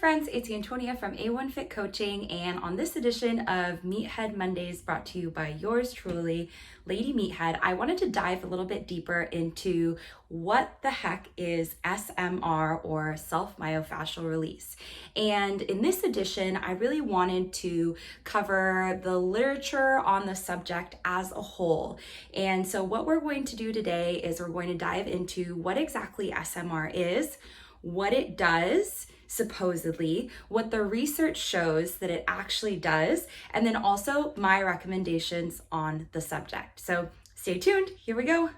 friends, it's Antonia from A1 Fit Coaching, and on this edition of Meathead Mondays brought to you by yours truly, Lady Meathead, I wanted to dive a little bit deeper into what the heck is SMR, or self-myofascial release. And in this edition, I really wanted to cover the literature on the subject as a whole. And so what we're going to do today is we're going to dive into what exactly SMR is, what it does, supposedly, what the research shows that it actually does, and then also my recommendations on the subject. So stay tuned, here we go.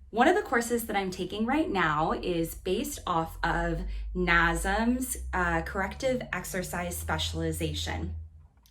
One of the courses that I'm taking right now is based off of NASM's corrective exercise specialization.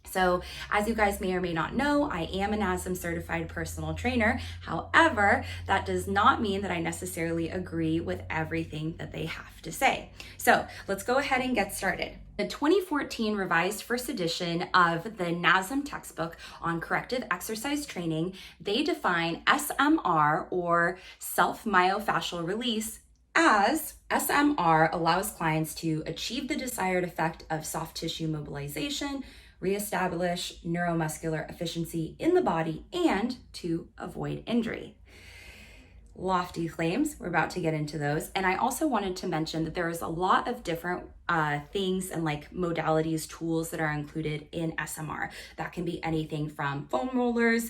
So as you guys may or may not know, I am a NASM certified personal trainer. However, that does not mean that I necessarily agree with everything that they have to say. So let's go ahead and get started. The 2014 revised first edition of the NASM textbook on corrective exercise training, they define SMR, or self-myofascial release, as SMR allows clients to achieve the desired effect of soft tissue mobilization, reestablish neuromuscular efficiency in the body, and to avoid injury. Lofty claims, we're about to get into those. And I also wanted to mention that there is a lot of different things and like modalities, tools that are included in SMR. That can be anything from foam rollers,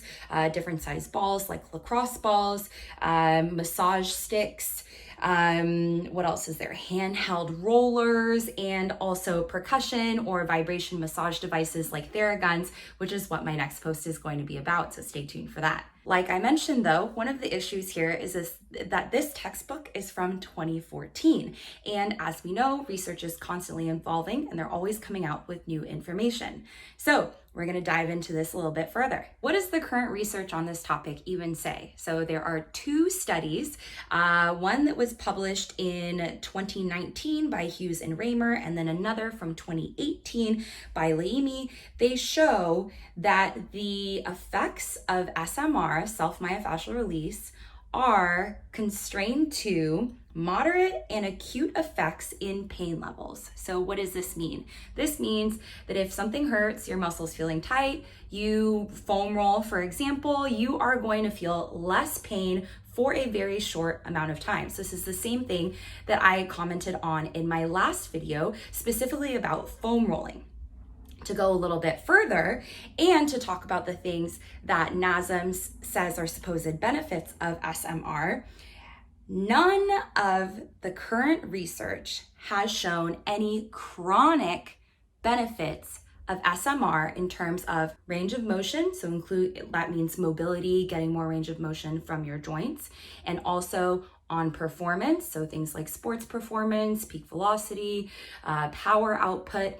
different size balls like lacrosse balls, massage sticks, what else is there? Handheld rollers, and also percussion or vibration massage devices like Theraguns, which is what my next post is going to be about, so stay tuned for that. Like I mentioned though, one of the issues here is that this textbook is from 2014. And as we know, research is constantly evolving and they're always coming out with new information. So we're going to dive into this a little bit further. What does the current research on this topic even say? So there are two studies, one that was published in 2019 by Hughes and Raymer, and then another from 2018 by Laimi. They show that the effects of SMR, self-myofascial release, are constrained to moderate and acute effects in pain levels. So what does this mean? This means that if something hurts, your muscles feeling tight, you foam roll, for example, you are going to feel less pain for a very short amount of time. So this is the same thing that I commented on in my last video, specifically about foam rolling. To go a little bit further and to talk about the things that NASM says are supposed benefits of SMR, none of the current research has shown any chronic benefits of SMR in terms of range of motion. So that means mobility, getting more range of motion from your joints, and also on performance. So things like sports performance, peak velocity, power output,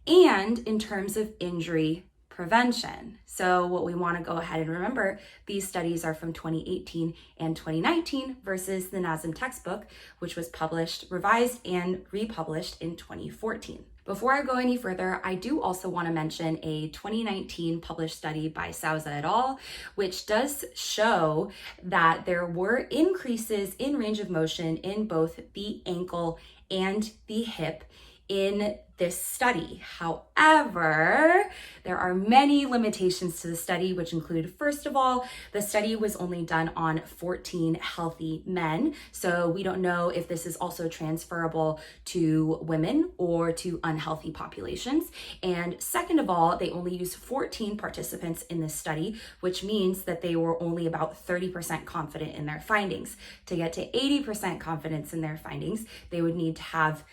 and in terms of injury prevention. So what we want to go ahead and remember, these studies are from 2018 and 2019 versus the NASM textbook, which was published, revised, and republished in 2014. Before I go any further, I do also want to mention a 2019 published study by Souza et al., which does show that there were increases in range of motion in both the ankle and the hip in this study. However, there are many limitations to the study, which include, first of all, the study was only done on 14 healthy men. So we don't know if this is also transferable to women or to unhealthy populations. And second of all, they only used 14 participants in this study, which means that they were only about 30% confident in their findings. To get to 80% confidence in their findings, they would need to have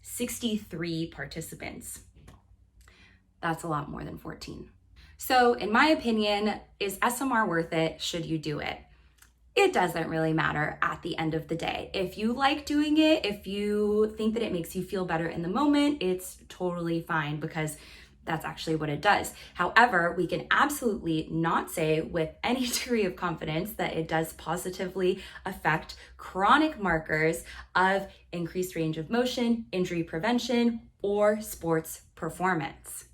63 participants. That's a lot more than 14. So in my opinion, is SMR worth it? Should you do it? It doesn't really matter at the end of the day. If you like doing it, if you think that it makes you feel better in the moment, it's totally fine, because that's actually what it does. However, we can absolutely not say with any degree of confidence that it does positively affect chronic markers of increased range of motion, injury prevention, or sports performance.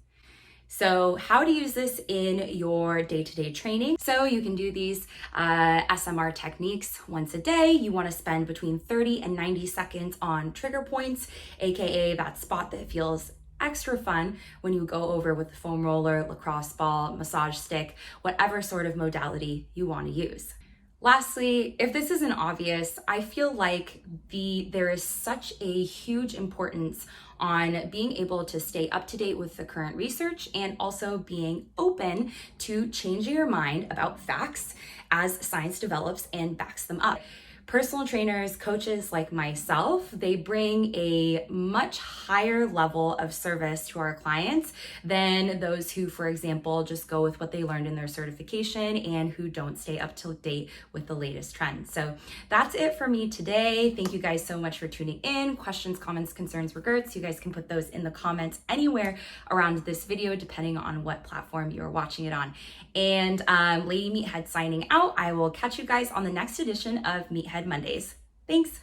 So how to use this in your day-to-day training. So you can do these SMR techniques once a day. You want to spend between 30 and 90 seconds on trigger points, aka that spot that feels extra fun when you go over with the foam roller, lacrosse ball, massage stick, whatever sort of modality you want to use. Lastly, if this isn't obvious, I feel like there is such a huge importance on being able to stay up to date with the current research and also being open to changing your mind about facts as science develops and backs them up. Personal trainers, coaches like myself, they bring a much higher level of service to our clients than those who, for example, just go with what they learned in their certification and who don't stay up to date with the latest trends. So that's it for me today. Thank you guys so much for tuning in. Questions, comments, concerns, regrets, you guys can put those in the comments anywhere around this video, depending on what platform you're watching it on. And Lady Meathead signing out. I will catch you guys on the next edition of Meathead Mondays. Thanks.